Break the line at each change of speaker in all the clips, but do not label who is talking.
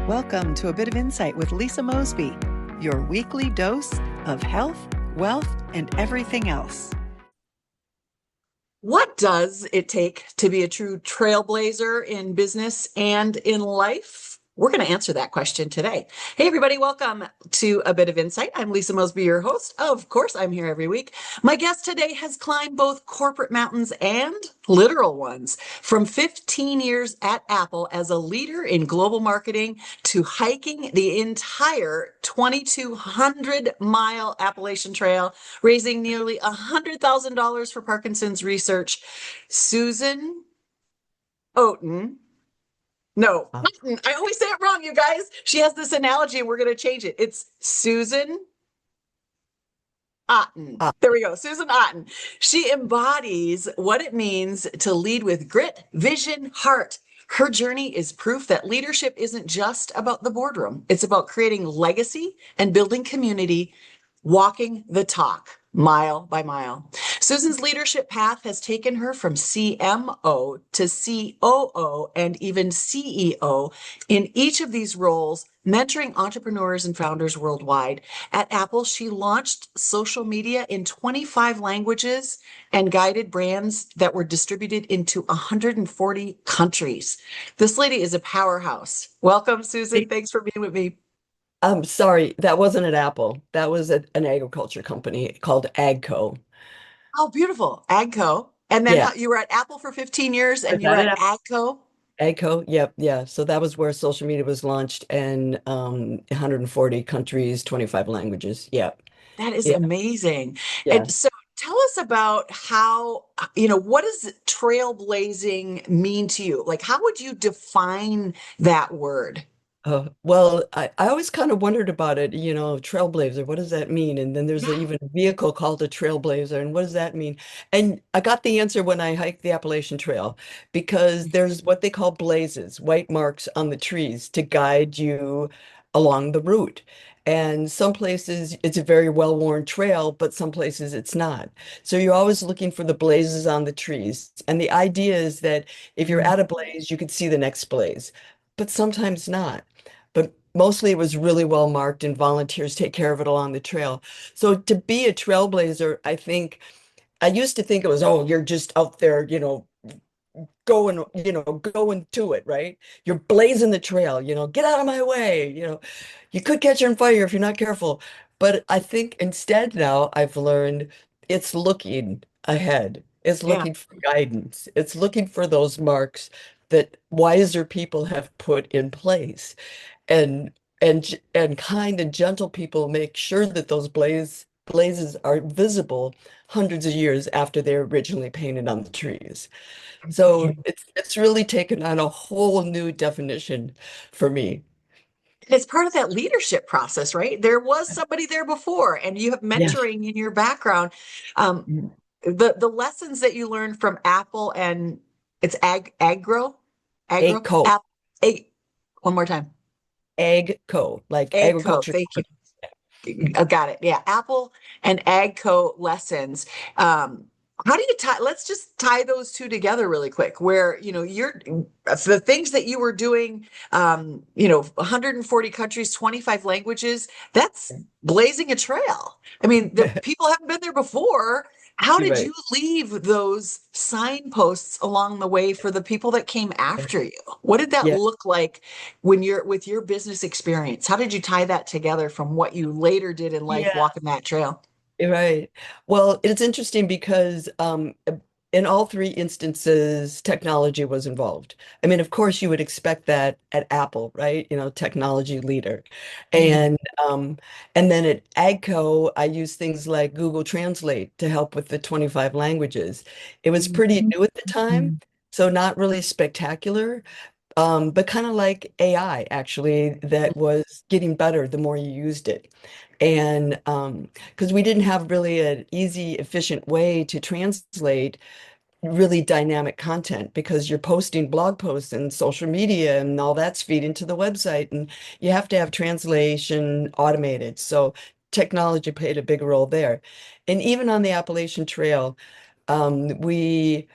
Welcome to A Bit of Insight with Lisa Mosbey, your weekly dose of health, wealth, and everything else.
What does it take to be a true trailblazer in business and in life? We're going to answer that question today. Hey, everybody, welcome to A Bit of Insight. I'm Lisa Mosby, your host. Of course, I'm here every week. My guest today has climbed both corporate mountains and literal ones. From 15 years at Apple as a leader in global marketing to hiking the entire 2,200-mile Appalachian Trail, raising nearly $100,000 for Parkinson's research. Susan Otten. No, Otten. I always say it wrong, you guys. She has this analogy and we're going to change it. It's Susan Otten.
Ah,
There we go. Susan Otten. She embodies what it means to lead with grit, vision, heart. Her journey is proof that leadership isn't just about the boardroom. It's about creating legacy and building community, walking the talk mile by mile. Susan's leadership path has taken her from CMO to COO and even CEO in each of these roles, mentoring entrepreneurs and founders worldwide. At Apple, she launched social media in 25 languages and guided brands that were distributed into 140 countries. This lady is a powerhouse. Welcome, Susan. Thanks for being with me.
I'm sorry, that wasn't at Apple. That was at an agriculture company called AGCO.
Oh, beautiful. AGCO. And then
Yeah,
you were at Apple for 15 years
I
and
was
you were
at
at
it.
AGCO.
AGCO, yep, yeah. So that was where social media was launched in 140 countries, 25 languages. Yeah,
That is
yeah,
amazing.
yeah.
And so tell us about how, what does trailblazing mean to you? Like, how would you define that word?
Well, I always kind of wondered about it, Trailblazer, what does that mean? And then there's
Yeah.
even a vehicle called a Trailblazer, and what does that mean? And I got the answer when I hiked the Appalachian Trail, because there's what they call blazes, white marks on the trees to guide you along the route. And some places it's a very well-worn trail, but some places it's not. So you're always looking for the blazes on the trees. And the idea is that if you're
Mm.
at a blaze, you could see the next blaze, but sometimes not. But mostly it was really well marked and volunteers take care of it along the trail. So to be a trailblazer, I used to think it was, oh, you're just out there, going to it, right? You're blazing the trail, get out of my way, you could catch on fire if you're not careful. But I think instead now I've learned it's looking ahead. It's
Yeah.
looking for guidance. It's looking for those marks that wiser people have put in place. And and kind and gentle people make sure that those blazes are visible hundreds of years after they're originally painted on the trees. So it's really taken on a whole new definition for me.
It's part of that leadership process, right? There was somebody there before, and you have
Yes.
mentoring in your background. Um, the lessons that you learned from Apple and it's agro,
AGCO,
app, a, one more time,
AGCO, like
AGCO.
agriculture
Thank you.
company.
Got it. Yeah, Apple and AGCO lessons. How do you tie? Let's just tie those two together really quick. Where you're the things that you were doing, 140 countries, 25 languages. That's blazing a trail. I mean, the people haven't been there before. How
You're
did
right.
you leave those signposts along the way for the people that came after you? What did that
Yeah.
look like when you're with your business experience? How did you tie that together from what you later did in life
Yeah.
walking that trail?
Right. Well, it's interesting because in all three instances, technology was involved. I mean, of course, you would expect that at Apple, right? Technology leader.
Mm,
And um, and then at AGCO, I used things like Google Translate to help with the 25 languages. It was pretty
mm,
new at the time,
mm.
so not really spectacular, but kind of like AI, actually, that was getting better the more you used it. And because we didn't have really an easy, efficient way to translate really dynamic content, because you're posting blog posts and social media and all that's feed into the website, and you have to have translation automated. So technology played a big role there. And even on the Appalachian Trail, um, we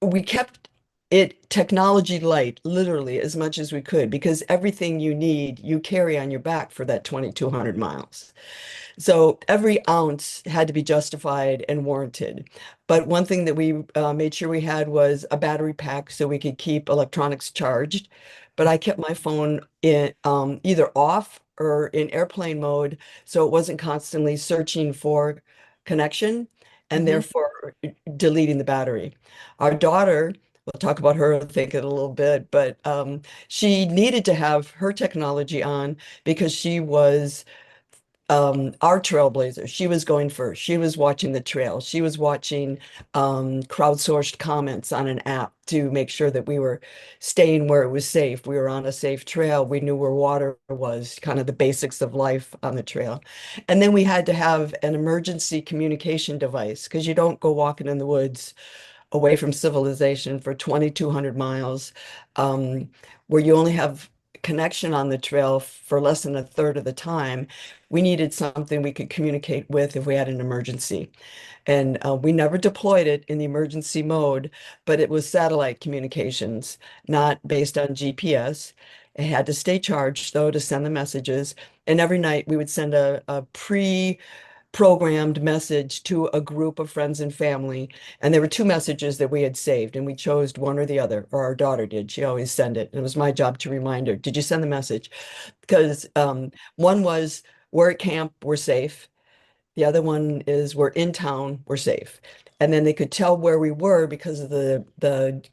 we kept it technology light, literally as much as we could, because everything you need, you carry on your back for that 2,200 miles. So every ounce had to be justified and warranted. But one thing that we made sure we had was a battery pack so we could keep electronics charged. But I kept my phone in either off or in airplane mode so it wasn't constantly searching for connection and
Mhm.
therefore deleting the battery. Our daughter, we'll talk about her, I think, in a little bit, but she needed to have her technology on because she was our trailblazer. She was going first. She was watching the trail. She was watching crowdsourced comments on an app to make sure that we were staying where it was safe. We were on a safe trail. We knew where water was, kind of the basics of life on the trail. And then we had to have an emergency communication device because you don't go walking in the woods away from civilization for 2,200 miles, um, where you only have connection on the trail for less than a third of the time. We needed something we could communicate with if we had an emergency. And we never deployed it in the emergency mode, but it was satellite communications, not based on GPS. It had to stay charged, though, to send the messages. And every night we would send a pre-programmed message to a group of friends and family. And there were two messages that we had saved, and we chose one or the other, or our daughter did. She always send it. And it was my job to remind her, did you send the message? Because one was, we're at camp, we're safe. The other one is we're in town, we're safe. And then they could tell where we were because of the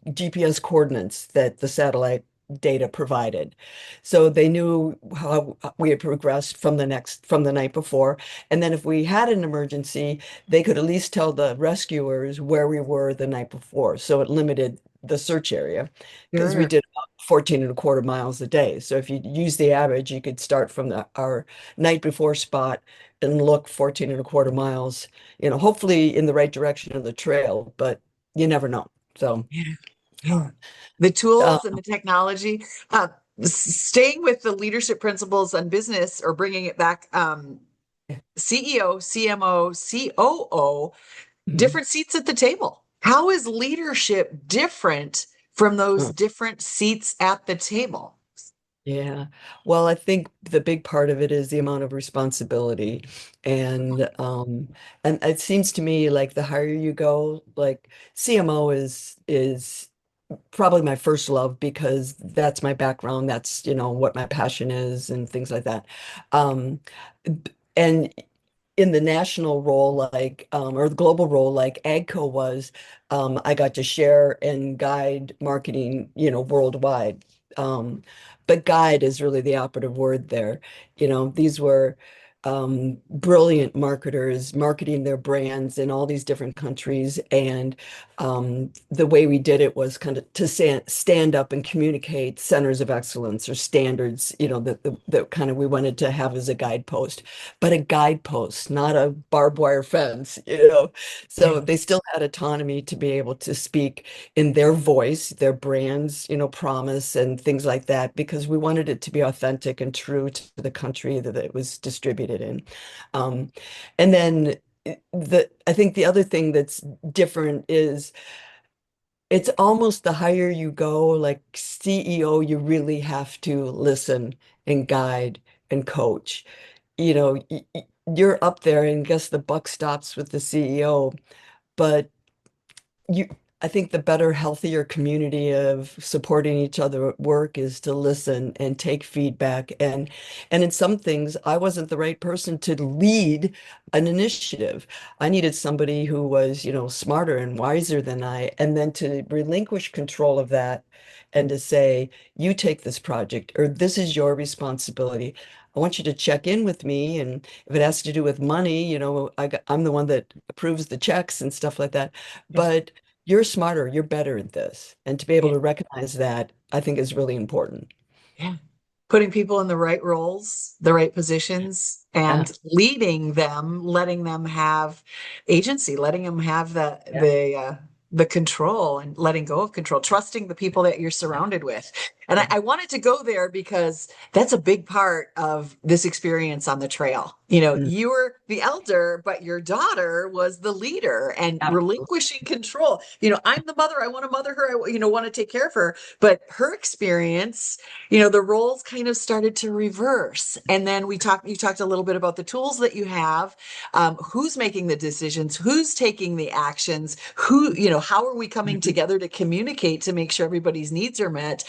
GPS coordinates that the satellite data provided. So they knew how we had progressed from the night before. And then if we had an emergency, they could at least tell the rescuers where we were the night before. So it limited the search area because we
Sure.
did about 14 and a quarter miles a day. So if you use the average, you could start from our night before spot and look 14 and a quarter miles, hopefully in the right direction of the trail, but you never know. So,
Yeah. Yeah. The
uh,
tools and the technology, uh, staying with the leadership principles on business or bringing it back, CEO, CMO, COO,
mhm.
different seats at the table. How is leadership different from those
Uh,
different seats at the table?
yeah. Well, I think the big part of it is the amount of responsibility. And it seems to me like the higher you go, like CMO is probably my first love because that's my background. That's, what my passion is and things like that. Um, and in the national role, like, or the global role, like AGCO was, I got to share and guide marketing, worldwide. But guide is really the operative word there. These were brilliant marketers marketing their brands in all these different countries. And the way we did it was kind of to stand up and communicate centers of excellence or standards, that kind of we wanted to have as a guidepost, but a guidepost, not a barbed wire fence. So
Yeah.
they still had autonomy to be able to speak in their voice, their brands, promise and things like that, because we wanted it to be authentic and true to the country that it was distributed in. Um, and then I think the other thing that's different is it's almost the higher you go, like CEO, you really have to listen and guide and coach. You're up there and guess the buck stops with the CEO, but you I think the better, healthier community of supporting each other at work is to listen and take feedback. And in some things, I wasn't the right person to lead an initiative. I needed somebody who was, smarter and wiser than I, and then to relinquish control of that and to say, you take this project, or this is your responsibility. I want you to check in with me. And if it has to do with money, I'm the one that approves the checks and stuff like that.
Yes.
But you're smarter, you're better at this. And to be able
Yeah.
to recognize that, I think is really important.
Yeah. Putting people in the right roles, the right positions,
Yeah,
and leading them, letting them have agency, letting them have the
yeah,
the control and letting go of control, trusting the people that you're surrounded with. And I wanted to go there because that's a big part of this experience on the trail. You know,
Mm,
you were the elder, but your daughter was the leader and
absolutely.
relinquishing control. You know, I'm the mother. I want to mother her. Want to take care of her. But her experience, the roles kind of started to reverse. And then you talked a little bit about the tools that you have, who's making the decisions, who's taking the actions, how are we coming
Mhm.
together to communicate to make sure everybody's needs are met.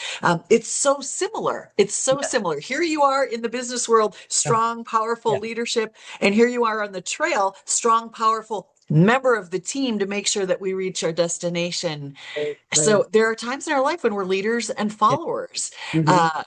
It's so similar. It's so
Yeah,
similar. Here you are in the business world,
yeah,
strong, powerful
yeah.
leadership. And here you are on the trail, strong, powerful member of the team to make sure that we reach our destination.
Right, right.
So there are times in our life when we're leaders and
Yeah.
followers.
Hmm.
Uh,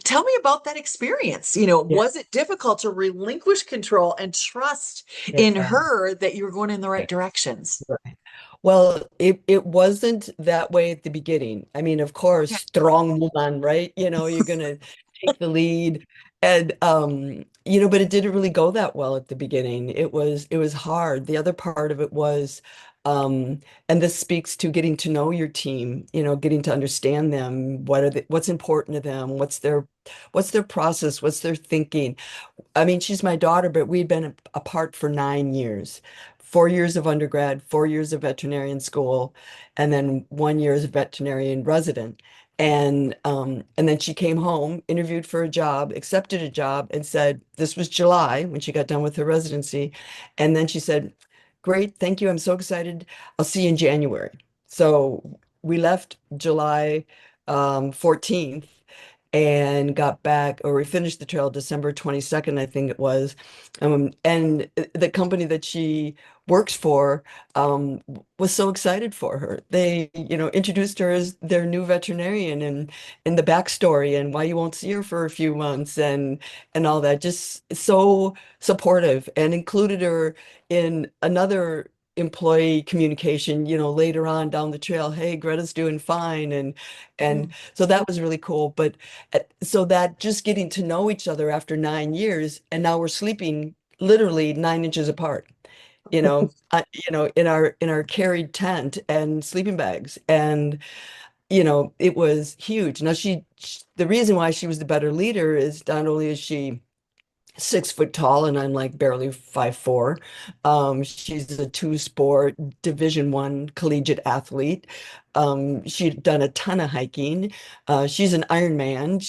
Tell me about that experience.
Yeah.
Was it difficult to relinquish control and trust in
Yeah.
her that you were going in the
Yeah.
right directions?
Right. Well, it wasn't that way at the beginning. I mean, of course,
Okay.
strong woman, right? You're gonna take the lead. And but it didn't really go that well at the beginning. It was hard. The other part of it was and this speaks to getting to know your team, getting to understand them, what's important to them, what's their process, what's their thinking. I mean, she's my daughter, but we'd been apart for 9 years, 4 years of undergrad, 4 years of veterinarian school, and then 1 year as a veterinarian resident. And then she came home, interviewed for a job, accepted a job, and said, this was July when she got done with her residency. And then she said, great, thank you. I'm so excited. I'll see you in January. So we left July 14th and got back, or we finished the trail December 22nd, I think it was. And the company that she works for was so excited for her. They, introduced her as their new veterinarian and the backstory and why you won't see her for a few months and all that. Just so supportive and included her in another employee communication, later on down the trail. Hey, Greta's doing fine. And so that was really cool. But so that just getting to know each other after 9 years, and now we're sleeping literally 9 inches apart, in our carried tent and sleeping bags, and it was huge. Now the reason why she was the better leader is not only is she 6 foot tall and I'm like barely 5'4". She's a two-sport Division I collegiate athlete. She'd done a ton of hiking. She's an Ironman.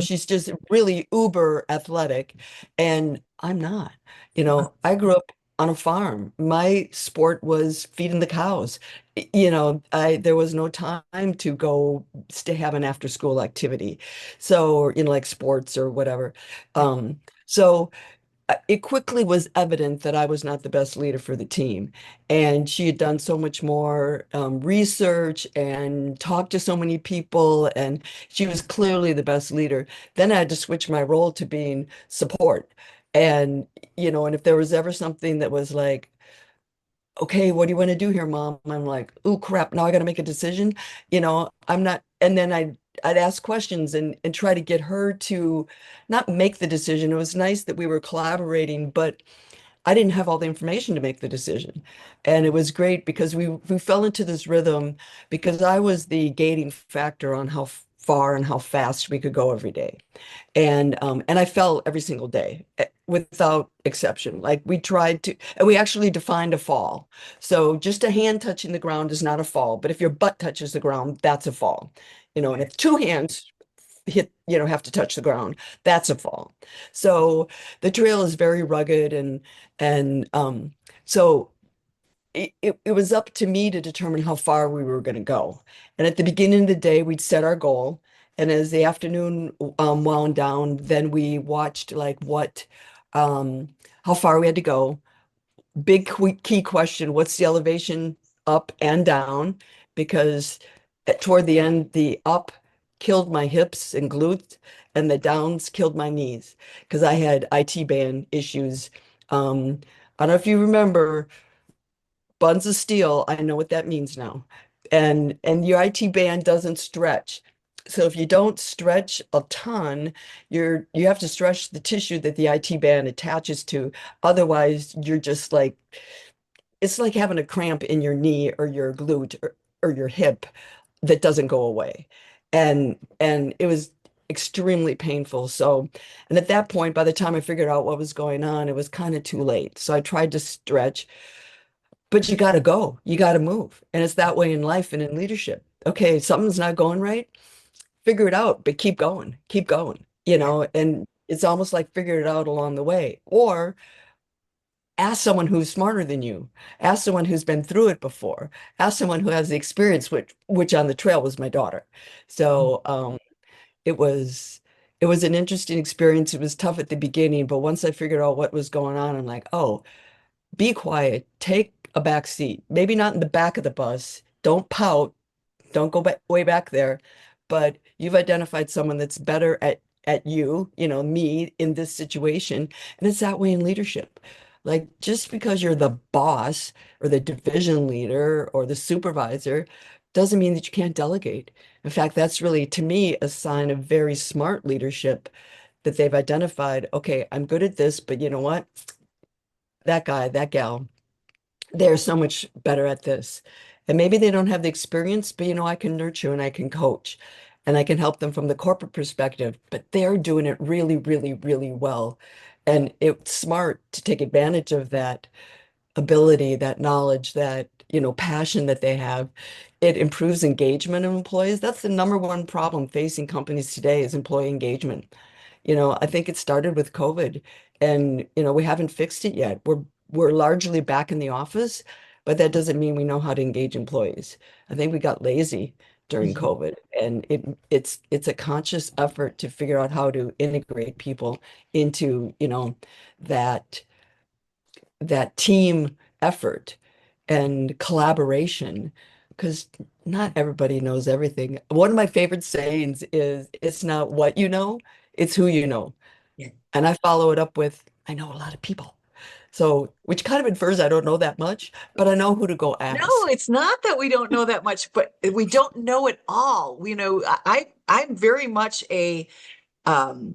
She's just really uber athletic, and I'm not. I grew up on a farm. My sport was feeding the cows. There was no time to go to have an after school activity. So, like sports or whatever. So it quickly was evident that I was not the best leader for the team. And she had done so much more research and talked to so many people, and she was clearly the best leader. Then I had to switch my role to being support. And, and if there was ever something that was like, okay, what do you want to do here, Mom? I'm like, oh crap, now I got to make a decision. I'm not, and then I'd ask questions and try to get her to not make the decision. It was nice that we were collaborating, but I didn't have all the information to make the decision. And it was great because we fell into this rhythm because I was the gating factor on how far and how fast we could go every day. And I fell every single day without exception. Like we tried to, and we actually defined a fall. So just a hand touching the ground is not a fall, but if your butt touches the ground, that's a fall. And if two hands have to touch the ground, that's a fall. So the trail is very rugged and so it was up to me to determine how far we were going to go. And at the beginning of the day, we'd set our goal. And as the afternoon wound down, then we watched um, how far we had to go. Big key question, what's the elevation up and down? Because toward the end, the up killed my hips and glutes, and the downs killed my knees because I had IT band issues. I don't know if you remember buns of steel. I know what that means now. And your IT band doesn't stretch. So if you don't stretch a ton, you have to stretch the tissue that the IT band attaches to. Otherwise, you're just like it's like having a cramp in your knee or your glute or your hip that doesn't go away. And it was extremely painful. So, and at that point, by the time I figured out what was going on, it was kind of too late. So I tried to stretch, but you got to go, you got to move. And it's that way in life and in leadership. Okay, something's not going right, figure it out, but keep going,
Yeah.
and it's almost like figure it out along the way. Or ask someone who's smarter than you, ask someone who's been through it before, ask someone who has the experience, which on the trail was my daughter. So it was it was an interesting experience. It was tough at the beginning, but once I figured out what was going on, I'm like, oh, be quiet, take a back seat, maybe not in the back of the bus, don't pout, don't go back way back there, but you've identified someone that's better at you, me in this situation, and it's that way in leadership. Like just because you're the boss or the division leader or the supervisor doesn't mean that you can't delegate. In fact, that's really to me a sign of very smart leadership that they've identified, okay, I'm good at this, but you know what? That guy, that gal, they're so much better at this. And maybe they don't have the experience, but I can nurture and I can coach and I can help them from the corporate perspective, but they're doing it really, really, really well. And it's smart to take advantage of that ability, that knowledge, that, passion that they have. It improves engagement of employees. That's the number one problem facing companies today is employee engagement. I think it started with COVID and, we haven't fixed it yet. We're largely back in the office, but that doesn't mean we know how to engage employees. I think we got lazy during
Mhm.
COVID and it's a conscious effort to figure out how to integrate people into, that that team effort and collaboration because not everybody knows everything. One of my favorite sayings is it's not what you know, it's who you know.
Yeah.
And I follow it up with I know a lot of people. So, which kind of infers I don't know that much, but I know who to go
No,
ask.
it's not that we don't know that much, but we don't know it all. I'm very much um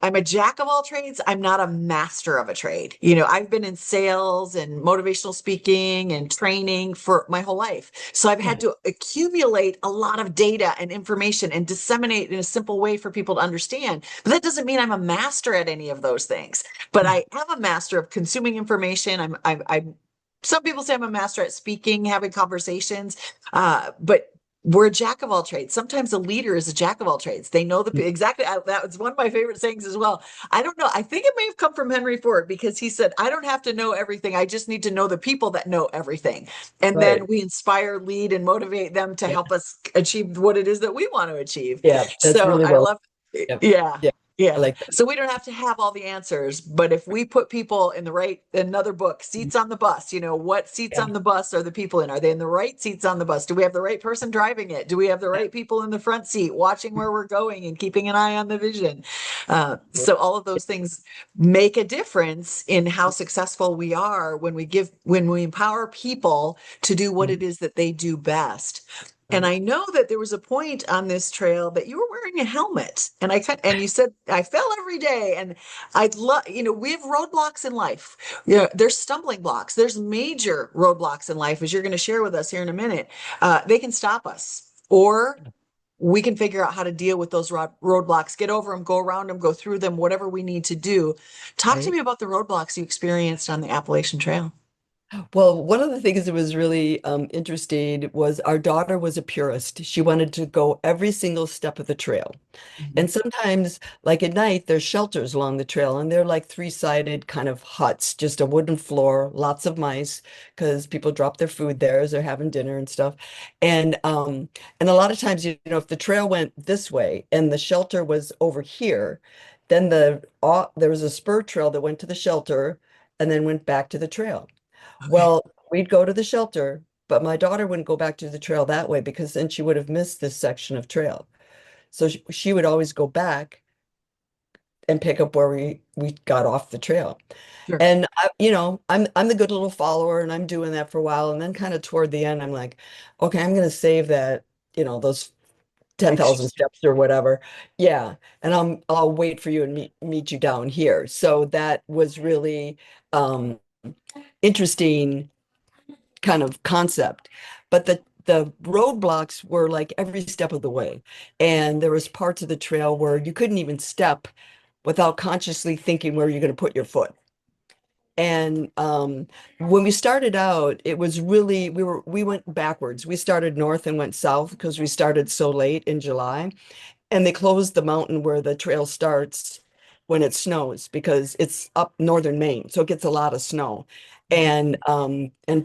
I'm a jack of all trades. I'm not a master of a trade. I've been in sales and motivational speaking and training for my whole life. So I've had
Yeah.
to accumulate a lot of data and information and disseminate in a simple way for people to understand. But that doesn't mean I'm a master at any of those things. But I am a master of consuming information. I'm some people say I'm a master at speaking, having conversations, but we're a jack of all trades. Sometimes a leader is a jack of all trades. They know exactly. That was one of my favorite sayings as well. I don't know. I think it may have come from Henry Ford because he said, I don't have to know everything. I just need to know the people that know everything. And then
Right.
we inspire, lead, and motivate them to
Yeah.
help us achieve what it is that we want to achieve.
Yeah. That's
So
really
I
well.
love,
Yeah.
yeah.
Yeah. I
Yeah.
like that.
So we don't have to have all the answers, but if we put people in another book, seats on the bus, what seats
Yeah.
on the bus are the people in? Are they in the right seats on the bus? Do we have the right person driving it? Do we have the
Yeah.
right people in the front seat watching where we're going and keeping an eye on the vision? So all of those things make a difference in how successful we are when we empower people to do what it
Mhm.
is that they do best. And
Right.
I know that there was a point on this trail that you were wearing a helmet, and you said I fell every day. And I'd love, we have roadblocks in life. There's stumbling blocks. There's major roadblocks in life, as you're going to share with us here in a minute. They can stop us, or we can figure out how to deal with those roadblocks, get over them, go around them, go through them, whatever we need to do. Talk to
Right.
me about the roadblocks you experienced on the Appalachian Trail.
Well, one of the things that was really interesting was our daughter was a purist. She wanted to go every single step of the trail.
Mhm.
And sometimes, like at night, there's shelters along the trail, and they're like three-sided kind of huts, just a wooden floor, lots of mice, because people drop their food there as they're having dinner and stuff. And a lot of times, if the trail went this way and the shelter was over here, then there was a spur trail that went to the shelter and then went back to the trail.
Okay.
Well, we'd go to the shelter, but my daughter wouldn't go back to the trail that way because then she would have missed this section of trail. So she would always go back and pick up where we got off the trail.
Sure.
And I'm the good little follower and I'm doing that for a while. And then kind of toward the end, I'm like, okay, I'm gonna save that, those 10,000
Extra.
steps or whatever. Yeah. And I'll wait for you and meet you down here. So that was really interesting kind of concept. But the roadblocks were like every step of the way. And there was parts of the trail where you couldn't even step without consciously thinking where you're going to put your foot. And when we started out, it was really we went backwards. We started north and went south because we started so late in July. And they closed the mountain where the trail starts when it snows because it's up northern Maine, so it gets a lot of snow. And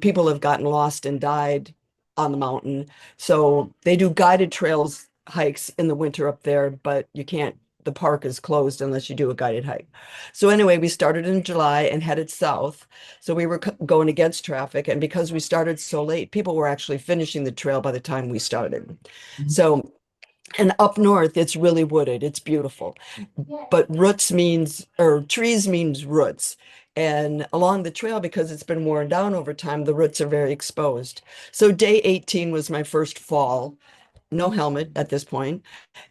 people have gotten lost and died on the mountain. So they do guided trails hikes in the winter up there, but you can't, the park is closed unless you do a guided hike. So anyway, we started in July and headed south. So we were going against traffic. And because we started so late, people were actually finishing the trail by the time we started. So and up north, it's really wooded. It's beautiful. But roots means, or trees means roots. And along the trail, because it's been worn down over time, the roots are very exposed. So day 18 was my first fall, no helmet at this point.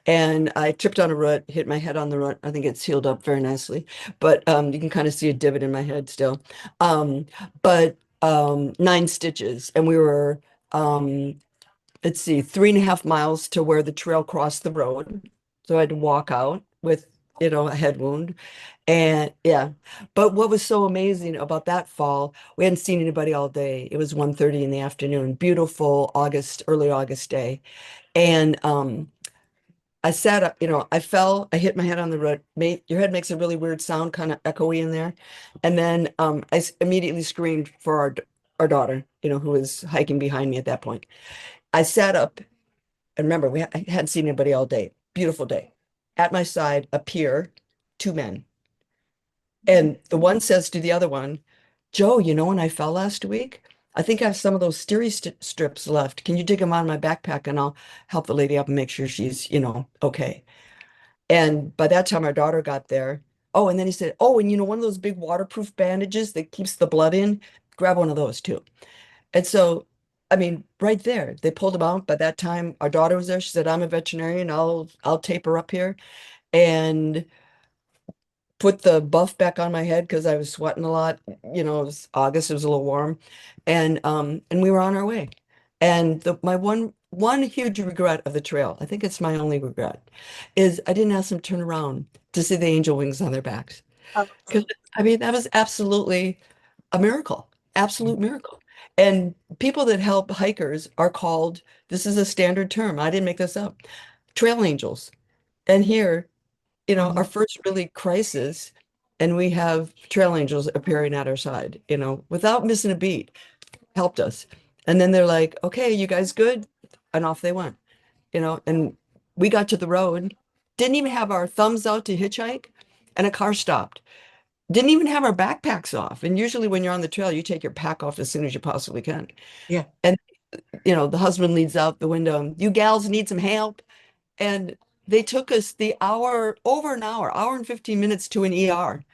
And I tripped on a root, hit my head on the root. I think it's healed up very nicely, but you can kind of see a divot in my head still. But 9 stitches. And we were let's see, 3.5 miles to where the trail crossed the road. So I had to walk out with, a head wound. And yeah, but what was so amazing about that fall, we hadn't seen anybody all day. It was 1:30 in the afternoon, beautiful early August day. And I sat up, I fell, I hit my head on the road. Your head makes a really weird sound, kind of echoey in there. And then immediately screamed for our daughter, who was hiking behind me at that point. I sat up, and remember, I hadn't seen anybody all day. Beautiful day. At my side appear 2 men. And the one says to the other one, Joe, when I fell last week, I think I have some of those strips left. Can you dig them out of my backpack and I'll help the lady up and make sure she's, okay. And by that time, our daughter got there. Oh, and then he said, oh, and one of those big waterproof bandages that keeps the blood in, grab one of those too. And so, I mean, right there, they pulled him out. By that time, our daughter was there. She said, I'm a veterinarian. I'll tape her up here and put the buff back on my head because I was sweating a lot. It was August, it was a little warm. And we were on our way. And my one huge regret of the trail, I think it's my only regret, is I didn't ask them to turn around to see the angel wings on their backs. Because I mean, that was absolutely a miracle, absolute miracle. And people that help hikers are called, this is a standard term, I didn't make this up, trail angels. And here, our first really crisis, and we have trail angels appearing at our side, without missing a beat, helped us. And then they're like, okay, you guys good? And off they went, and we got to the road, didn't even have our thumbs out to hitchhike, and a car stopped. Didn't even have our backpacks off. And usually when you're on the trail, you take your pack off as soon as you possibly can.
Yeah.
And, the husband leads out the window, you gals need some help. And they took us over an hour and 15 minutes to an ER.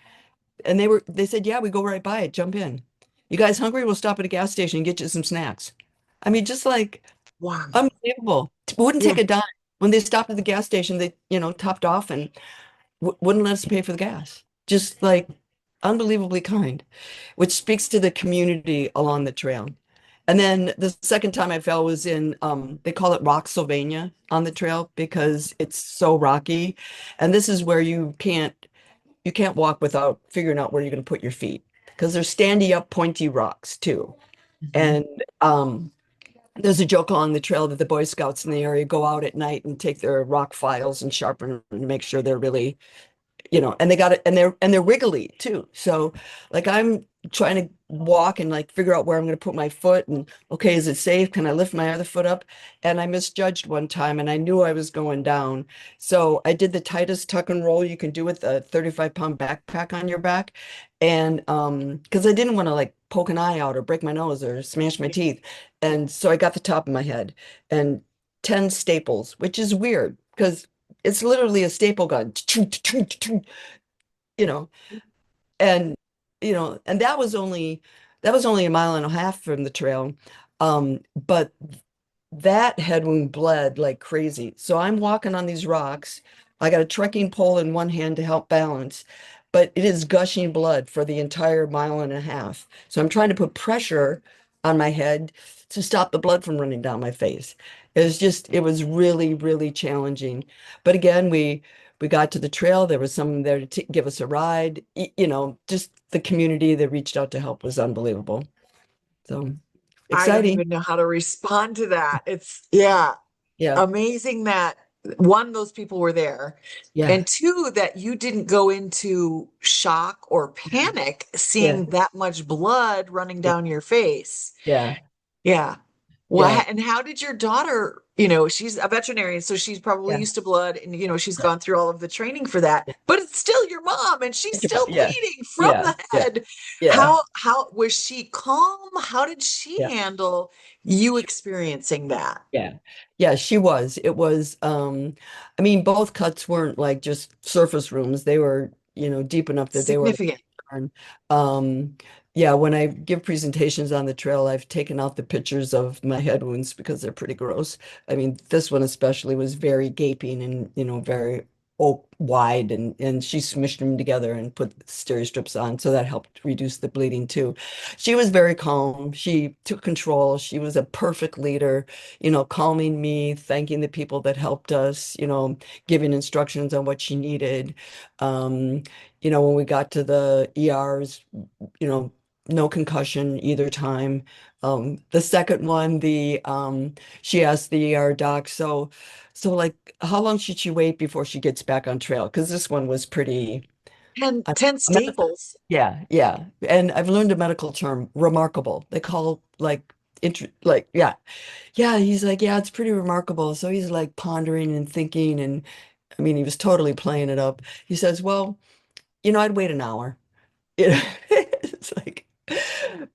And they said, yeah, we go right by it, jump in. You guys hungry? We'll stop at a gas station and get you some snacks. I mean, just like
Wow.
unbelievable. Wouldn't take a dime. When they stopped at the gas station, they, topped off and wouldn't let us pay for the gas. Just like unbelievably kind, which speaks to the community along the trail. And then the second time I fell was in, they call it Rocksylvania on the trail because it's so rocky. And this is where you can't walk without figuring out where you're going to put your feet because there's standy up pointy rocks too. And there's a joke along the trail that the Boy Scouts in the area go out at night and take their rock files and sharpen them and make sure they're really, and they got it, and they're wiggly too. So like I'm trying to walk and like figure out where I'm going to put my foot and okay, is it safe? Can I lift my other foot up? And I misjudged one time and I knew I was going down. So I did the tightest tuck and roll you can do with a 35-pound backpack on your back. And because I didn't want to like poke an eye out or break my nose or smash my teeth. And so I got the top of my head and 10 staples, which is weird because it's literally a staple gun, you know, and and that was only a mile and a half from the trail. But that head wound bled like crazy. So I'm walking on these rocks. I got a trekking pole in one hand to help balance, but it is gushing blood for the entire mile and a half. So I'm trying to put pressure on my head to stop the blood from running down my face. It was really, really challenging. But again, we got to the trail. There was someone there to give us a ride. Just the community that reached out to help was unbelievable. So
I don't
exciting.
even know how to respond to that. It's, yeah,
Yeah.
amazing that one, those people were there,
Yeah.
and two, that you didn't go into shock or panic
Yeah.
seeing that much blood running
Yeah.
down your face.
Yeah.
Yeah.
Yeah.
Well, and how did your daughter, she's a veterinarian, so she's probably
Yeah.
used to blood and, she's gone through all of the training for that, but it's still your mom and she's still
Yeah.
bleeding from
Yeah.
the
Yeah.
head.
Yeah.
How was she calm? How did she
Yeah.
handle you experiencing that?
Yeah. Yeah, she was. It was, I mean, both cuts weren't like just surface rooms. They were, deep enough that they were like
Significant.
burn. Um, yeah, when I give presentations on the trail, I've taken out the pictures of my head wounds because they're pretty gross. I mean, this one especially was very gaping and, very wide, and she smushed them together and put steri strips on, so that helped reduce the bleeding too. She was very calm. She took control. She was a perfect leader, calming me, thanking the people that helped us, giving instructions on what she needed. Um, when we got to the ERs, you know, no concussion either time. The second one, she asked the ER doc, so like, how long should she wait before she gets back on trail? Because this one was pretty,
And
I-
10
a medical,
staples.
yeah, yeah. And I've learned a medical term, remarkable. They call like, yeah, yeah. He's like, yeah, it's pretty remarkable. So he's like pondering and thinking, and I mean, he was totally playing it up. He says, well, I'd wait an hour. It's like,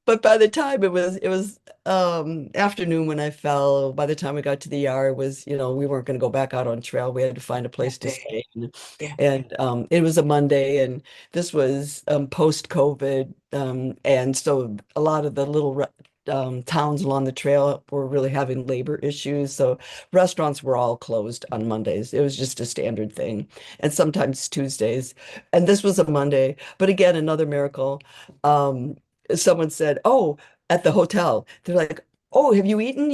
but by the time it was afternoon when I fell. By the time we got to the yard, it was, we weren't going to go back out on trail. We had to find a place
That
to
day.
stay. And,
Yeah.
it was a Monday, and this was post-COVID. And so a lot of the little towns along the trail were really having labor issues. So restaurants were all closed on Mondays. It was just a standard thing. And sometimes Tuesdays. And this was a Monday. But again, another miracle. Someone said, "Oh, at the hotel," they're like, "Oh, have you eaten?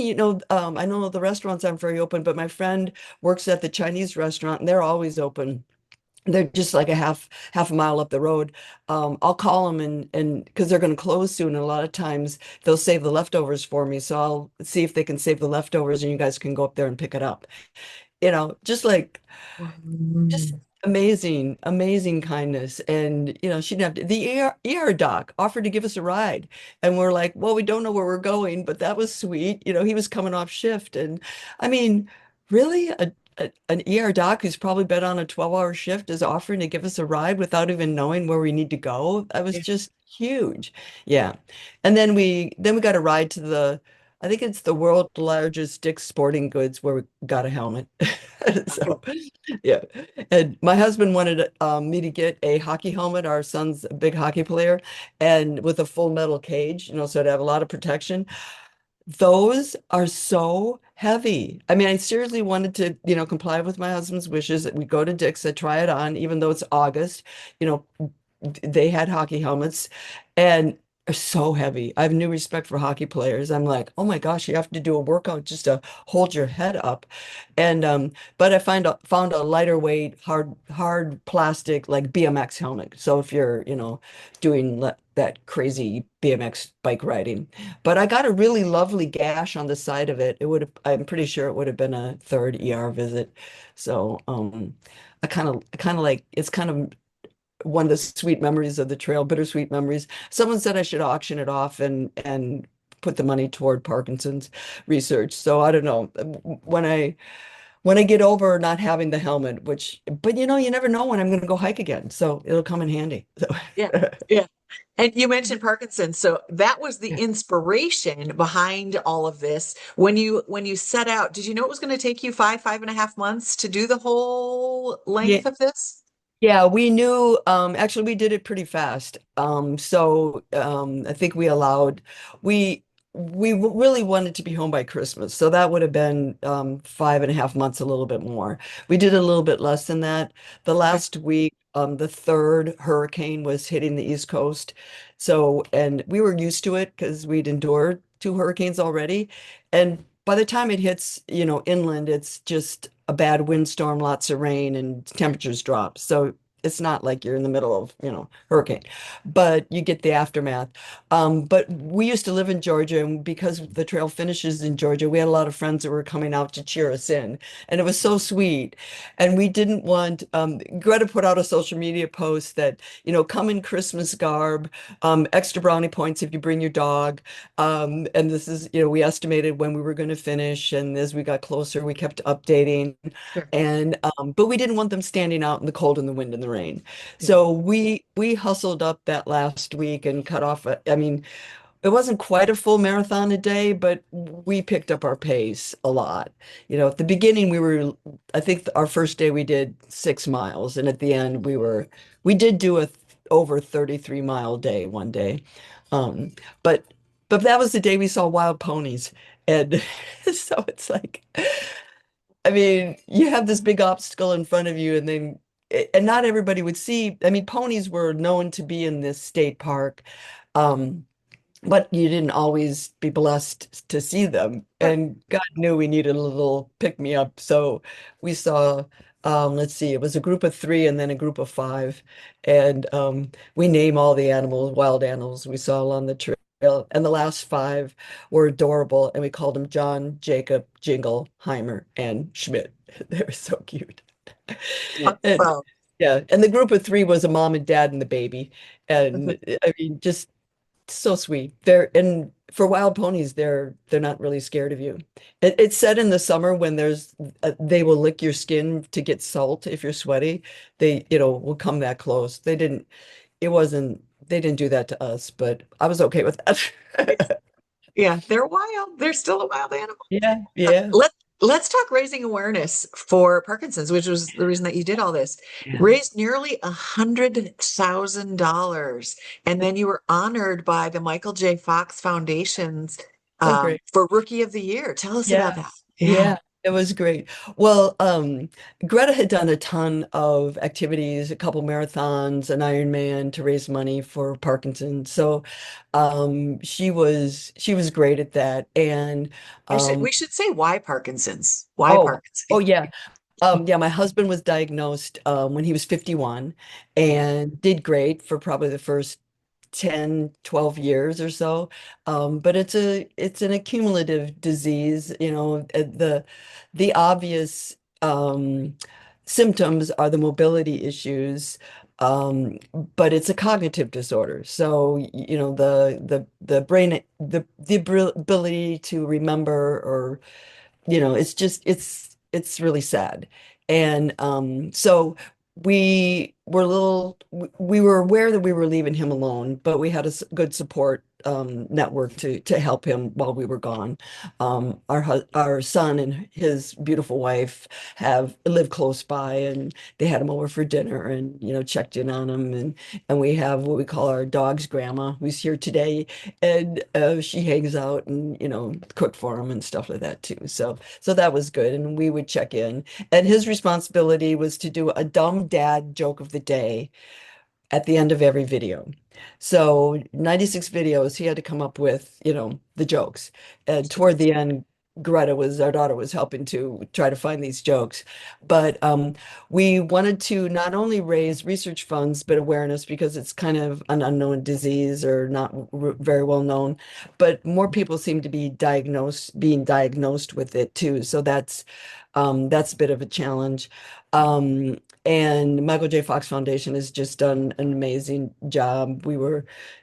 I know the restaurants aren't very open, but my friend works at the Chinese restaurant and they're always open. They're just like a half a mile up the road. I'll call them and because they're going to close soon. And a lot of times they'll save the leftovers for me, so I'll see if they can save the leftovers and you guys can go up there and pick it up. Just like just
Mm.
amazing, amazing kindness. And, she didn't have to, the ER doc offered to give us a ride. And we're like, well, we don't know where we're going, but that was sweet. He was coming off shift. And I mean, really, an ER doc who's probably been on a 12-hour shift is offering to give us a ride without even knowing where we need to go. That was
Yeah.
just huge. Yeah. And then we got a ride to I think it's the world's largest Dick's Sporting Goods where we got a helmet.
Okay.
So yeah. And my husband wanted me to get a hockey helmet. Our son's a big hockey player, and with a full metal cage, so to have a lot of protection. Those are so heavy. I mean, I seriously wanted to, comply with my husband's wishes that we go to Dick's and try it on, even though it's August. You know, they had hockey helmets and are so heavy. I have new respect for hockey players. I'm like, oh my gosh, you have to do a workout just to hold your head up. And but I found a lighter weight, hard plastic like BMX helmet. So if you're, doing that crazy BMX bike riding. But I got a really lovely gash on the side of it. I'm pretty sure it would have been a third ER visit. So I kind of like it's kind of one of the sweet memories of the trail, bittersweet memories. Someone said I should auction it off and put the money toward Parkinson's research. So I don't know when I get over not having the helmet, but you never know when I'm going to go hike again, so it'll come in handy. So
Yeah. Yeah. And you mentioned Parkinson. So that was the
yeah,
inspiration behind all of this. When you set out, did you know it was going to take you 5.5 months to do the whole
yeah,
length of this?
yeah, we knew. Actually, we did it pretty fast. So I think we really wanted to be home by Christmas. So that would have been 5.5 months, a little bit more. We did a little bit less than that. The last week, the third hurricane was hitting the East Coast. So, and we were used to it because we'd endured two hurricanes already. And by the time it hits, inland, it's just a bad windstorm, lots of rain, and temperatures drop. So it's not like you're in the middle of, hurricane, but you get the aftermath. But we used to live in Georgia, and because the trail finishes in Georgia, we had a lot of friends that were coming out to cheer us in, and it was so sweet. And we didn't want, Greta put out a social media post that, come in Christmas garb, extra brownie points if you bring your dog. And this is, we estimated when we were going to finish, and as we got closer, we kept updating.
Sure.
And but we didn't want them standing out in the cold and the wind and the rain.
Yeah.
So we hustled up that last week and cut off. I mean, it wasn't quite a full marathon a day, but we picked up our pace a lot. At the beginning I think our first day we did 6 miles, and at the end we did do a over 33-mile day one day. Um, but that was the day we saw wild ponies. And so it's like, I mean, you have this big obstacle in front of you, and not everybody would see. I mean, ponies were known to be in this state park, um, but you didn't always be blessed to see them.
Sure.
And God knew we needed a little pick me up. So we saw, let's see, it was a group of three and then a group of five. And we name all the animals, wild animals we saw along the trail. And the last five were adorable. And we called them John, Jacob, Jingle, Heimer, and Schmidt. They were so cute. And
Awesome.
yeah, and the group of three was a mom and dad and the baby. And I mean, just so sweet. And for wild ponies, they're not really scared of you. It's said in the summer when they will lick your skin to get salt if you're sweaty. They, will come that close. They didn't do that to us, but I was okay with that.
Yeah, they're wild. They're still a wild animal.
Yeah, yeah,
Let's talk raising awareness for Parkinson's, which was the reason that you did all this.
yeah.
Raised nearly $100,000, and then you were honored by the Michael J. Fox Foundation's
Oh, great.
for Rookie of the Year. Tell us about
Yeah.
that. Yeah.
Yeah, it was great. Well, Greta had done a ton of activities, a couple marathons, an Ironman to raise money for Parkinson's. So, she was great at that. And
We should say why Parkinson's. Why
oh, oh
Parkinson's?
yeah. Yeah, my husband was diagnosed when he was 51 and did great for probably the first 10, 12 years or so. But it's an accumulative disease, the obvious symptoms are the mobility issues. But it's a cognitive disorder. So, the brain, the ability to remember, or it's really sad. And so we were aware that we were leaving him alone, but we had a good support network to help him while we were gone. Our son and his beautiful wife have lived close by, and they had him over for dinner, and checked in on him. And we have what we call our dog's grandma, who's here today, and she hangs out and cook for him and stuff like that too. So that was good, and we would check in. And his responsibility was to do a dumb dad joke of the day at the end of every video. So 96 videos, he had to come up with, the jokes. And toward the end, our daughter was helping to try to find these jokes. But we wanted to not only raise research funds, but awareness, because it's kind of an unknown disease, or not very well known. But more people seem to be being diagnosed with it too. So that's a bit of a challenge. And Michael J. Fox Foundation has just done an amazing job.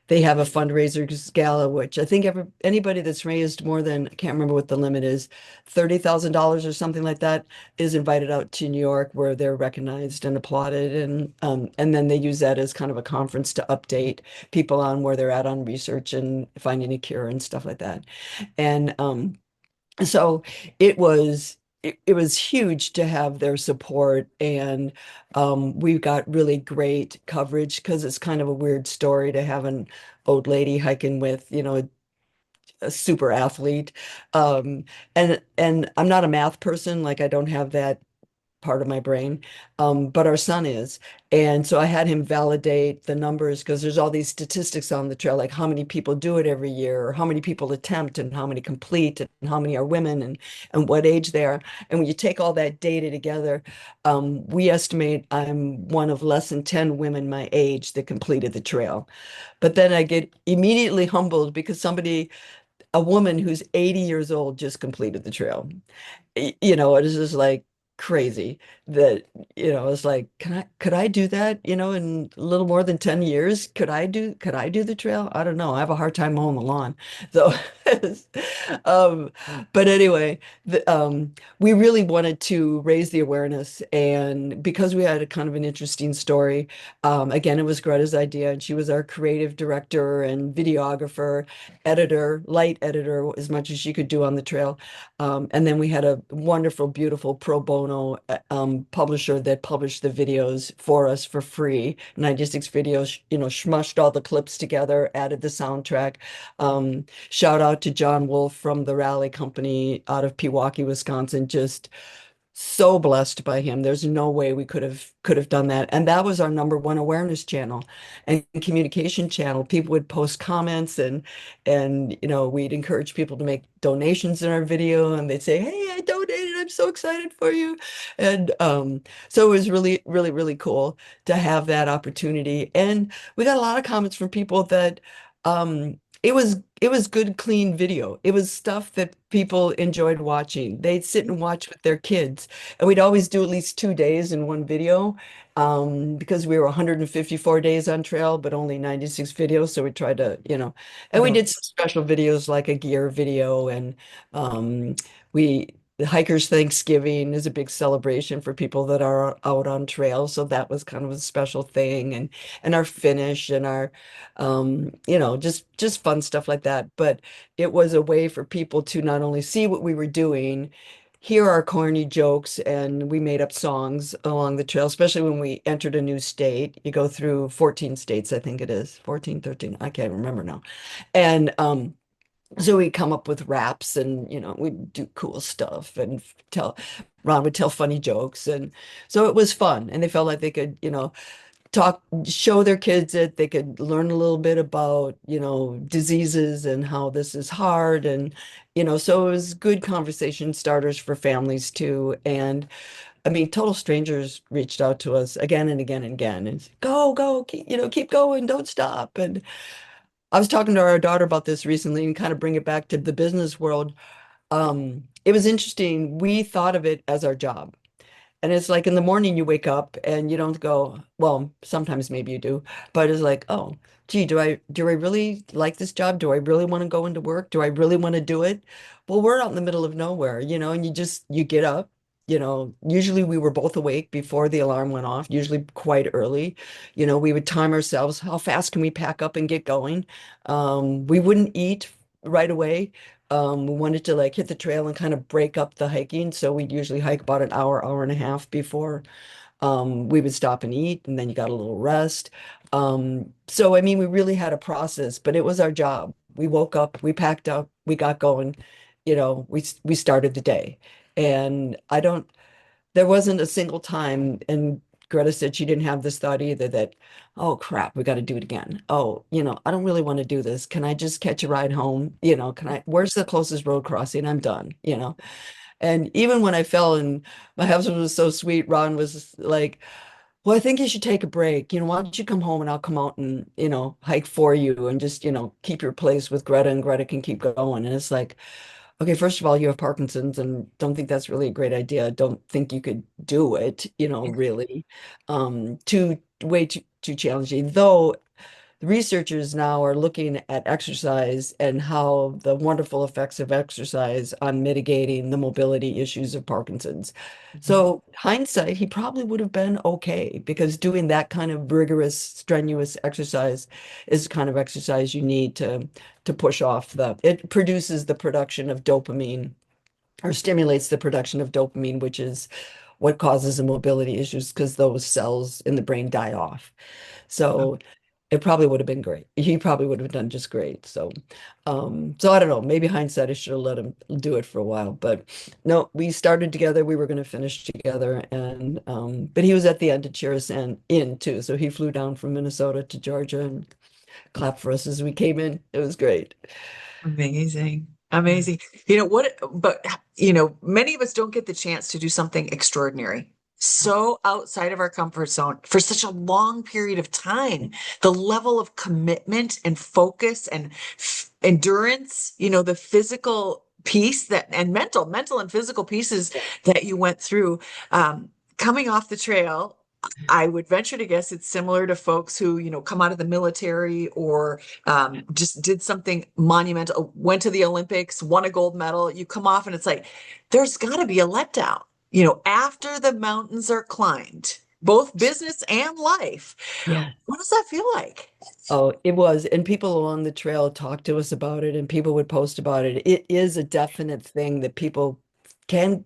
They have a fundraisers gala, which I think anybody that's raised more than, I can't remember what the limit is, $30,000 or something like that, is invited out to New York, where they're recognized and applauded. And then they use that as kind of a conference to update people on where they're at on research and finding a cure and stuff like that. And so it was huge to have their support. And we got really great coverage, because it's kind of a weird story to have an old lady hiking with a super athlete. And I'm not a math person, like I don't have that part of my brain. But our son is. And so I had him validate the numbers because there's all these statistics on the trail, like how many people do it every year, or how many people attempt, and how many complete, and how many are women, and what age they are. And when you take all that data together, we estimate I'm one of less than 10 women my age that completed the trail. But then I get immediately humbled because a woman who's 80 years old just completed the trail. It is just like crazy that, it's like, could I do that, in a little more than 10 years? Could I do the trail? I don't know. I have a hard time mowing the lawn. So, um, but anyway, we really wanted to raise the awareness. And because we had a kind of an interesting story, again, it was Greta's idea, and she was our creative director and videographer, editor, light editor, as much as she could do on the trail. And then we had a wonderful, beautiful pro bono publisher that published the videos for us for free. 96 videos, smushed all the clips together, added the soundtrack. Shout out to John Wolf from the Rally Company out of Pewaukee, Wisconsin. Just so blessed by him. There's no way we could have done that. And that was our number one awareness channel and communication channel. People would post comments, and we'd encourage people to make donations in our video, and they'd say, "Hey, I donated. I'm so excited for you." And so it was really, really, really cool to have that opportunity. And we got a lot of comments from people that it was good, clean video. It was stuff that people enjoyed watching. They'd sit and watch with their kids. And we'd always do at least 2 days in one video, because we were 154 days on trail, but only 96 videos. So we tried to, and we
Mhm.
did some special videos like a gear video. And we, the Hikers Thanksgiving is a big celebration for people that are out on trail. So that was kind of a special thing. And our finish and our, just fun stuff like that. But it was a way for people to not only see what we were doing, hear our corny jokes, and we made up songs along the trail, especially when we entered a new state. You go through 14 states, I think it is, 14, 13, I can't remember now. And so we come up with raps, and we do cool stuff, and tell Ron would tell funny jokes. And so it was fun, and they felt like they could, talk, show their kids it. They could learn a little bit about, diseases and how this is hard. And, so it was good conversation starters for families too. And I mean, total strangers reached out to us again and again and again and said, go, keep going, don't stop. And I was talking to our daughter about this recently and kind of bring it back to the business world. It was interesting. We thought of it as our job. And it's like in the morning you wake up and you don't go, well, sometimes maybe you do, but it's like, oh, gee, do I really like this job? Do I really want to go into work? Do I really want to do it? Well, we're out in the middle of nowhere, and you get up, usually we were both awake before the alarm went off, usually quite early. We would time ourselves, how fast can we pack up and get going? We wouldn't eat right away. We wanted to like hit the trail and kind of break up the hiking. So we'd usually hike about an hour, hour and a half before we would stop and eat, and then you got a little rest. So I mean, we really had a process, but it was our job. We woke up, we packed up, we got going, we started the day. And there wasn't a single time, and Greta said she didn't have this thought either that, oh crap, we got to do it again. Oh, I don't really want to do this. Can I just catch a ride home? Where's the closest road crossing? I'm done. And even when I fell, and my husband was so sweet, Ron was like, well, I think you should take a break. Why don't you come home and I'll come out and, hike for you, and just, keep your place with Greta, and Greta can keep going. And it's like, okay, first of all, you have Parkinson's, and don't think that's really a great idea. Don't think you could do it, really. Way too challenging. Though the researchers now are looking at exercise and how the wonderful effects of exercise on mitigating the mobility issues of Parkinson's.
Mhm.
So hindsight, he probably would have been okay, because doing that kind of rigorous, strenuous exercise is the kind of exercise you need to push off it produces the production of dopamine, or stimulates the production of dopamine, which is what causes the mobility issues, because those cells in the brain die off. So it probably would have been great. He probably would have done just great. So I don't know. Maybe hindsight, I should have let him do it for a while. But no, we started together. We were going to finish together, and but he was at the end to cheer us in too. So he flew down from Minnesota to Georgia and clapped for us as we came in. It was great.
Amazing.
Yeah.
Amazing. But many of us don't get the chance to do something extraordinary. So outside of our comfort zone for such a long period of time. The level of commitment and focus and endurance, the physical piece and mental and physical pieces that you went through, coming off the trail. I would venture to guess it's similar to folks who, come out of the military or just did something monumental, went to the Olympics, won a gold medal. You come off and it's like, there's got to be a letdown, after the mountains are climbed, both business and life.
Yeah.
What does that feel like?
Oh, it was. And people along the trail talked to us about it and people would post about it. It is a definite thing that people can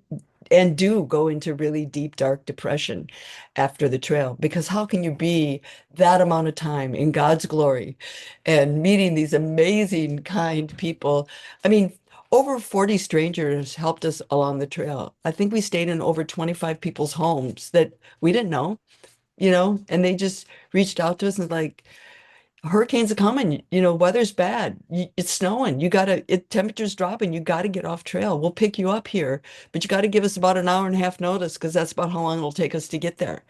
and do go into really deep, dark depression after the trail. Because how can you be that amount of time in God's glory and meeting these amazing, kind people? I mean, over 40 strangers helped us along the trail. I think we stayed in over 25 people's homes that we didn't know, and they just reached out to us and like, hurricanes are coming, weather's bad. It's snowing. Temperature's dropping. You got to get off trail. We'll pick you up here, but you got to give us about an hour and a half notice because that's about how long it'll take us to get there,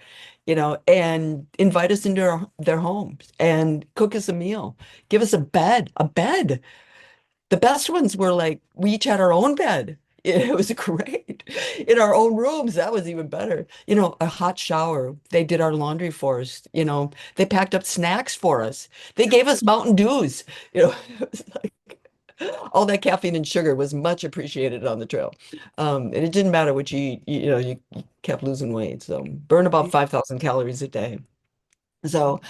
and invite us into their homes and cook us a meal, give us a bed. The best ones were like, we each had our own bed. It was great. In our own rooms, that was even better. A hot shower. They did our laundry for us. They packed up snacks for us. They gave us Mountain Dews. It was like all that caffeine and sugar was much appreciated on the trail. And it didn't matter what you eat, you kept losing weight. So burn about 5,000 calories a day. So,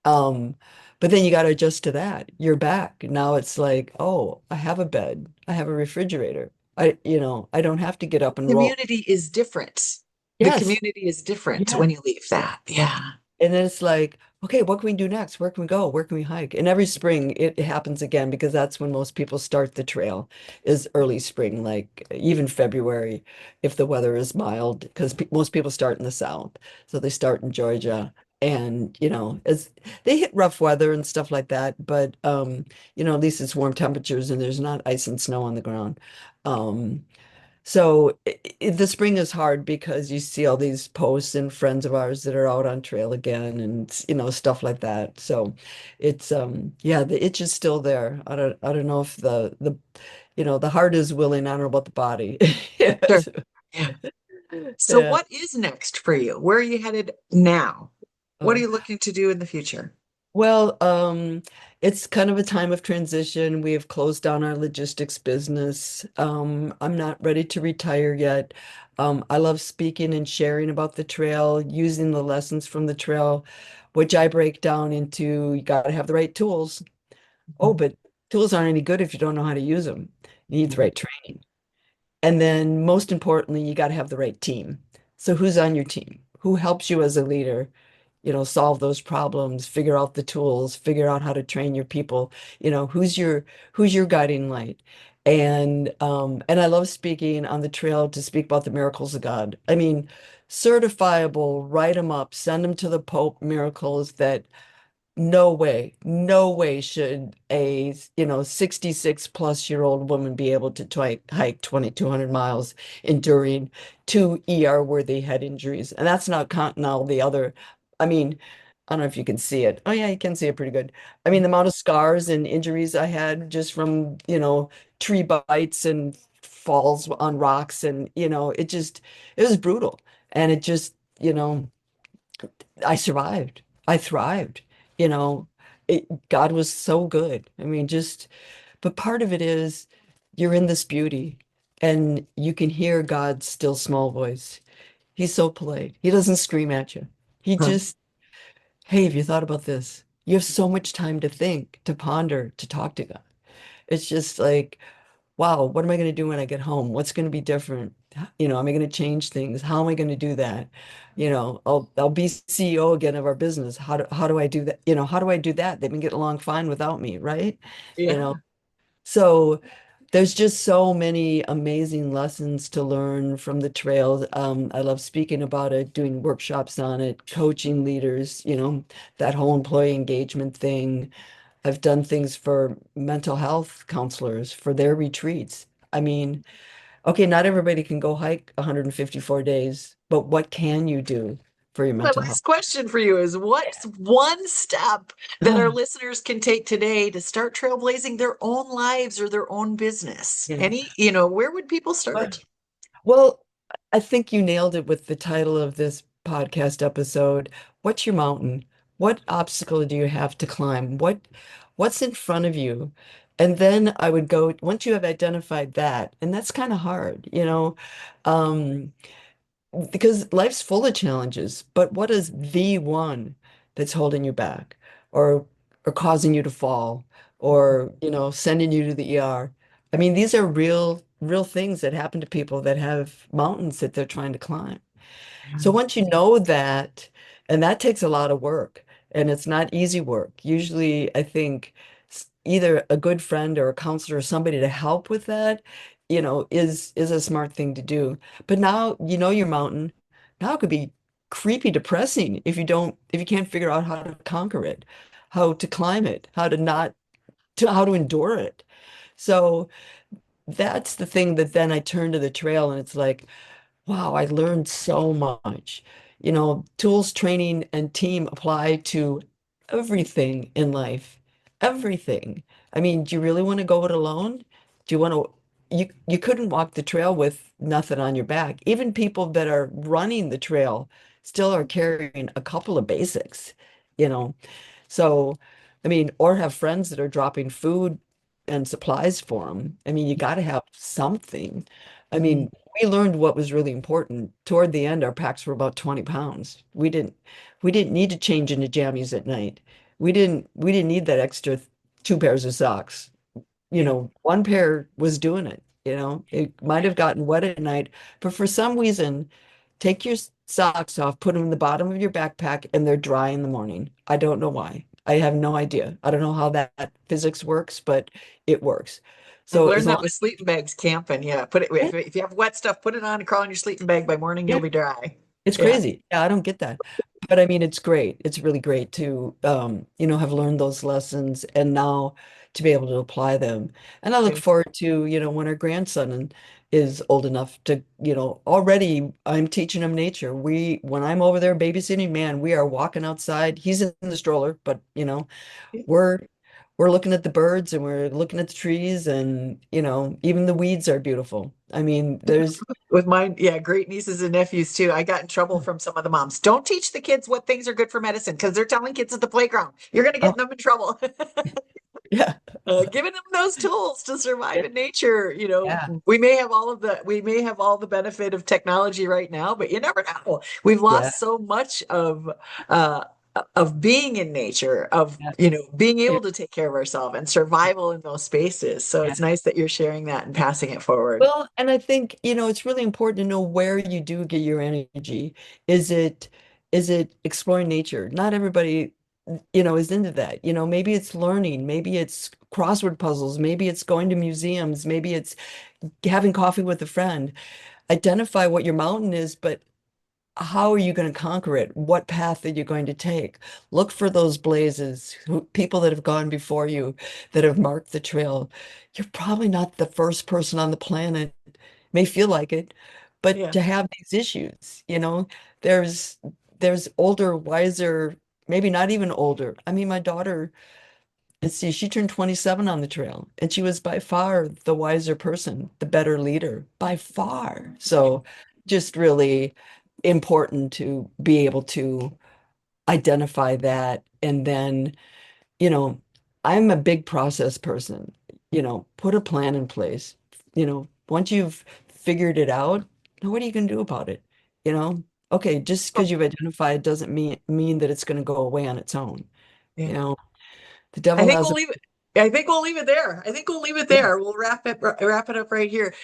um, but then you got to adjust to that. You're back. Now it's like, oh, I have a bed. I have a refrigerator. I don't have to get up and roll.
Community is different. The
Yes.
community is different
Yeah.
when you leave that. Yeah.
And then it's like, okay, what can we do next? Where can we go? Where can we hike? And every spring it happens again because that's when most people start the trail is early spring, like even February, if the weather is mild, because pe most people start in the south. So they start in Georgia. And, as they hit rough weather and stuff like that, but at least it's warm temperatures and there's not ice and snow on the ground. Um, so the spring is hard because you see all these posts and friends of ours that are out on trail again and stuff like that. So it's yeah, the itch is still there. I don't know if the heart is willing, I don't know about the body.
Sure.
Yes.
Yeah. So
Yeah.
what is next for you? Where are you headed now? What are
Oh.
you looking to do in the future?
Well, it's kind of a time of transition. We have closed down our logistics business. I'm not ready to retire yet. I love speaking and sharing about the trail, using the lessons from the trail, which I break down into you got to have the right tools. Oh, but tools aren't any good if you don't know how to use them. You need the right training. And then most importantly, you got to have the right team. So who's on your team? Who helps you as a leader? Solve those problems, figure out the tools, figure out how to train your people. Who's your guiding light? And I love speaking on the trail to speak about the miracles of God. I mean, certifiable, write them up, send them to the Pope miracles that no way should a 66 plus year old woman be able to hike 2,200 miles enduring two ER worthy head injuries. And that's not counting all the other, I mean, I don't know if you can see it. Oh yeah, you can see it pretty good. I mean, the amount of scars and injuries I had just from, tree bites and falls on rocks and, it was brutal. And it just, I survived. I thrived. You know, God was so good. I mean, but part of it is you're in this beauty and you can hear God's still small voice. He's so polite. He doesn't scream at you. He
Huh.
just, hey, have you thought about this? You have so much time to think, to ponder, to talk to God. It's just like, wow, what am I going to do when I get home? What's going to be different? Am I going to change things? How am I going to do that? I'll be CEO again of our business. How do I do that? How do I do that? They've been getting along fine without me, right? You know,
Yeah.
so there's just so many amazing lessons to learn from the trails. I love speaking about it, doing workshops on it, coaching leaders, that whole employee engagement thing. I've done things for mental health counselors for their retreats. I mean, okay, not everybody can go hike 154 days, but what can you do for your
My
mental health?
last question for you is what's one step that our listeners can take today to start trailblazing their own lives or their own business?
Yeah.
Where would people start?
Well, I think you nailed it with the title of this podcast episode. What's your mountain? What obstacle do you have to climb? What's in front of you? And then I would go, once you have identified that, and that's kind of hard, um, because life's full of challenges, but what is the one that's holding you back or causing you to fall or, sending you to the ER? I mean, these are real things that happen to people that have mountains that they're trying to climb. So once you know that, and that takes a lot of work, and it's not easy work. Usually, I think either a good friend or a counselor or somebody to help with that, is a smart thing to do. But now you know your mountain. Now it could be creepy depressing if you can't figure out how to conquer it, how to climb it, how to endure it. So that's the thing that then I turn to the trail and it's like, wow, I learned so much. Tools, training, and team apply to everything in life. Everything. I mean, do you really want to go it alone? Do you want to? You couldn't walk the trail with nothing on your back. Even people that are running the trail still are carrying a couple of basics, you know. So, I mean, or have friends that are dropping food and supplies for them. I mean, you got to have something. I
Mhm.
mean, we learned what was really important. Toward the end, our packs were about 20 pounds. We didn't need to change into jammies at night. We didn't need that extra two pairs of socks.
Yeah.
One pair was doing it. It might have gotten wet at night, but for some reason, take your socks off, put them in the bottom of your backpack, and they're dry in the morning. I don't know why. I have no idea. I don't know how that physics works, but it works.
I've
So as
learned
long
that with sleeping bags camping. Yeah. Put it
as
if you have wet stuff, put it on and crawl in your sleeping bag. By morning,
yeah,
you'll be dry.
it's
Yeah.
crazy. Yeah, I don't get that. But I mean, it's great. It's really great to, have learned those lessons and now to be able to apply them. And I look
Yeah.
forward to, when our grandson is old enough to, already I'm teaching him nature. When I'm over there babysitting, man, we are walking outside. He's in the stroller, but, we're we're looking at the birds and we're looking at the trees and, even the weeds are beautiful. I mean, there's,
With mine, yeah, great nieces and nephews too. I got in trouble from some of the moms. Don't teach the kids what things are good for medicine because they're telling kids at the playground. You're going to
oh,
get them in trouble.
yeah,
Giving them those tools to survive in nature.
yeah,
We may have all the benefit of technology right now, but you never know. We've
yeah,
lost so much uh, of being in nature, of
yeah.
being
Yeah.
able to take care of ourselves and survival in those spaces. So
Yeah.
it's nice that you're sharing that and passing it forward.
Well, and I think, it's really important to know where you do get your energy. Is it is it exploring nature? Not everybody, is into that. Maybe it's learning, maybe it's crossword puzzles, maybe it's going to museums, maybe it's having coffee with a friend. Identify what your mountain is, but how are you going to conquer it? What path are you going to take? Look for those blazes, people that have gone before you, that have marked the trail. You're probably not the first person on the planet, may feel like it, but
Yeah.
to have these issues, there's there's older, wiser, maybe not even older. I mean, my daughter, let's see, she turned 27 on the trail, and she was by far the wiser person, the better leader, by far. So just really important to be able to identify that. And then, you know, I'm a big process person, put a plan in place. Once you've figured it out, now what are you going to do about it? You know, okay, just
Oh,
because you've identified doesn't mean that it's going to go away on its own.
yeah.
You know, the
I
devil
think
has
we'll
a
leave it. I think we'll leave it there. We'll wrap it up right here.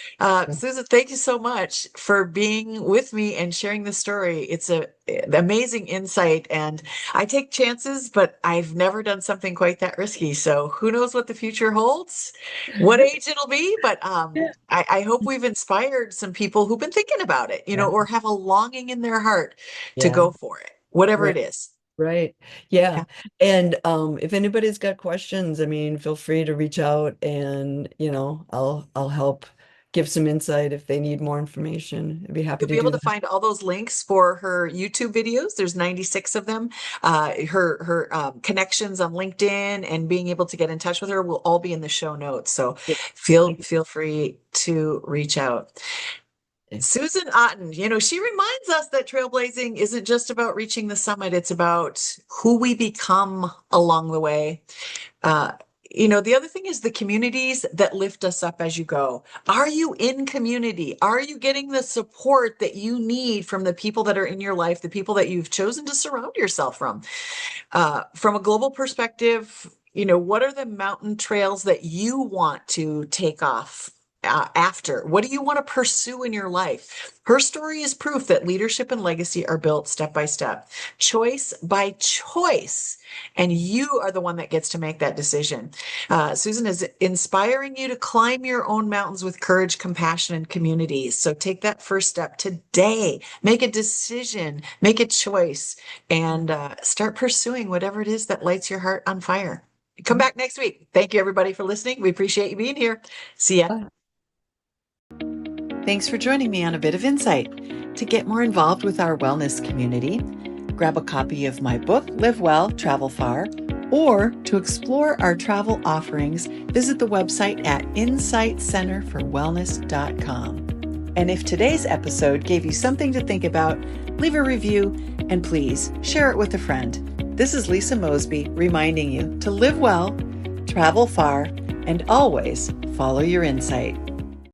Susan, thank you so much for being with me and sharing this story. It's an amazing insight, and I take chances, but I've never done something quite that risky. So who knows what the future holds, what age it'll be, but
Yeah.
I hope we've inspired some people who've been thinking about it,
Yeah.
or have a longing in their heart to
Yeah.
go for it, whatever
Right.
it is.
Right. Yeah. And if anybody's got questions, I mean, feel free to reach out and, I'll help give some insight if they need more information. I'd be happy
You'll
to
be able
do
to
that.
find all those links for her YouTube videos. There's 96 of them. Her connections on LinkedIn and being able to get in touch with her will all be in the show notes. So
Yeah.
feel free to reach out.
Okay.
Susan Otten, she reminds us that trailblazing isn't just about reaching the summit. It's about who we become along the way. The other thing is the communities that lift us up as you go. Are you in community? Are you getting the support that you need from the people that are in your life, the people that you've chosen to surround yourself from? From a global perspective, what are the mountain trails that you want to take off after? What do you want to pursue in your life? Her story is proof that leadership and legacy are built step by step, choice by choice, and you are the one that gets to make that decision. Susan is inspiring you to climb your own mountains with courage, compassion, and community. So take that first step today. Make a decision, make a choice, and start pursuing whatever it is that lights your heart on fire. Come back next week. Thank you, everybody, for listening. We appreciate you being here. See ya.
Bye.
Thanks for joining me on A Bit of Insight. To get more involved with our wellness community, grab a copy of my book, Live Well, Travel Far, or to explore our travel offerings, visit the website at insightcenterforwellness.com. And if today's episode gave you something to think about, leave a review and please share it with a friend. This is Lisa Mosbey reminding you to live well, travel far, and always follow your insight.